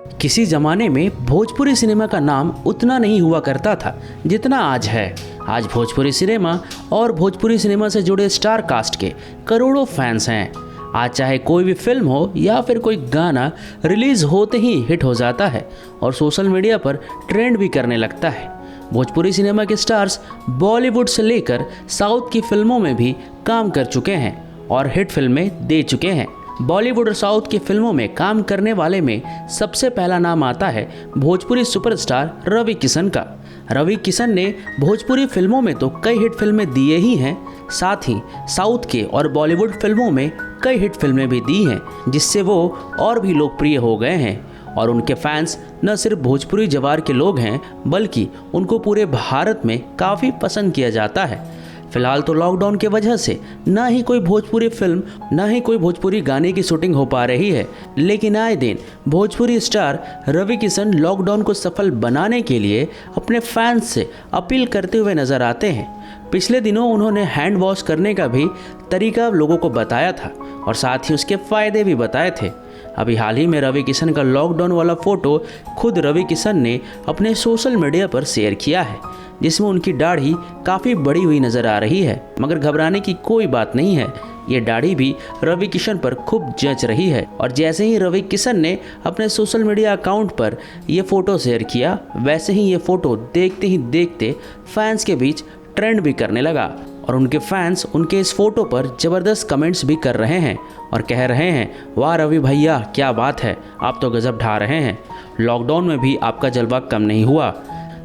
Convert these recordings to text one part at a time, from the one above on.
किसी ज़माने में भोजपुरी सिनेमा का नाम उतना नहीं हुआ करता था जितना आज है। आज भोजपुरी सिनेमा और भोजपुरी सिनेमा से जुड़े स्टार कास्ट के करोड़ों फैंस हैं। आज चाहे कोई भी फिल्म हो या फिर कोई गाना रिलीज़ होते ही हिट हो जाता है और सोशल मीडिया पर ट्रेंड भी करने लगता है। भोजपुरी सिनेमा के स्टार्स बॉलीवुड से लेकर साउथ की फिल्मों में भी काम कर चुके हैं और हिट फिल्में दे चुके हैं। बॉलीवुड और साउथ की फिल्मों में काम करने वाले में सबसे पहला नाम आता है भोजपुरी सुपरस्टार रवि किशन का। रवि किशन ने भोजपुरी फिल्मों में तो कई हिट फिल्में दिए ही हैं, साथ ही साउथ के और बॉलीवुड फिल्मों में कई हिट फिल्में भी दी हैं, जिससे वो और भी लोकप्रिय हो गए हैं। और उनके फैंस न सिर्फ भोजपुरी जवार के लोग हैं, बल्कि उनको पूरे भारत में काफ़ी पसंद किया जाता है। फिलहाल तो लॉकडाउन की वजह से ना ही कोई भोजपुरी फिल्म ना ही कोई भोजपुरी गाने की शूटिंग हो पा रही है, लेकिन आए दिन भोजपुरी स्टार रवि किशन लॉकडाउन को सफल बनाने के लिए अपने फैंस से अपील करते हुए नजर आते हैं। पिछले दिनों उन्होंने हैंड वॉश करने का भी तरीका लोगों को बताया था और साथ ही उसके फ़ायदे भी बताए थे। अभी हाल ही में रवि किशन का लॉकडाउन वाला फ़ोटो खुद रवि किशन ने अपने सोशल मीडिया पर शेयर किया है, जिसमें उनकी दाढ़ी काफ़ी बड़ी हुई नज़र आ रही है। मगर घबराने की कोई बात नहीं है, ये दाढ़ी भी रवि किशन पर खूब जच रही है। और जैसे ही रवि किशन ने अपने सोशल मीडिया अकाउंट पर ये फ़ोटो शेयर किया, वैसे ही ये फ़ोटो देखते ही देखते फैंस के बीच ट्रेंड भी करने लगा और उनके फैंस उनके इस फोटो पर ज़बरदस्त कमेंट्स भी कर रहे हैं और कह रहे हैं, वाह रवि भैया क्या बात है, आप तो गजब ढा रहे हैं। लॉकडाउन में भी आपका जलवा कम नहीं हुआ।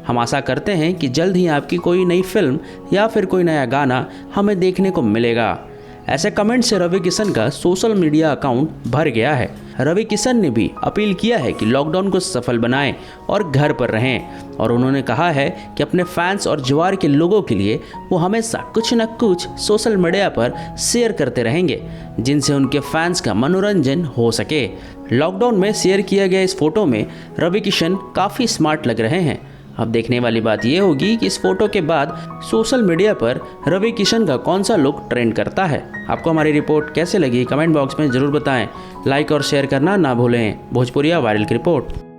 हम आशा करते हैं कि जल्द ही आपकी कोई नई फिल्म या फिर कोई नया गाना हमें देखने को मिलेगा। ऐसे कमेंट से रवि किशन का सोशल मीडिया अकाउंट भर गया है। रवि किशन ने भी अपील किया है कि लॉकडाउन को सफल बनाएं और घर पर रहें, और उन्होंने कहा है कि अपने फैंस और जवार के लोगों के लिए वो हमेशा कुछ न कुछ सोशल मीडिया पर शेयर करते रहेंगे, जिनसे उनके फैंस का मनोरंजन हो सके। लॉकडाउन में शेयर किया गया इस फोटो में रवि किशन काफ़ी स्मार्ट लग रहे हैं। अब देखने वाली बात यह होगी कि इस फोटो के बाद सोशल मीडिया पर रवि किशन का कौन सा लुक ट्रेंड करता है। आपको हमारी रिपोर्ट कैसे लगी कमेंट बॉक्स में ज़रूर बताएं। लाइक और शेयर करना ना भूलें। भोजपुरिया वायरल की रिपोर्ट।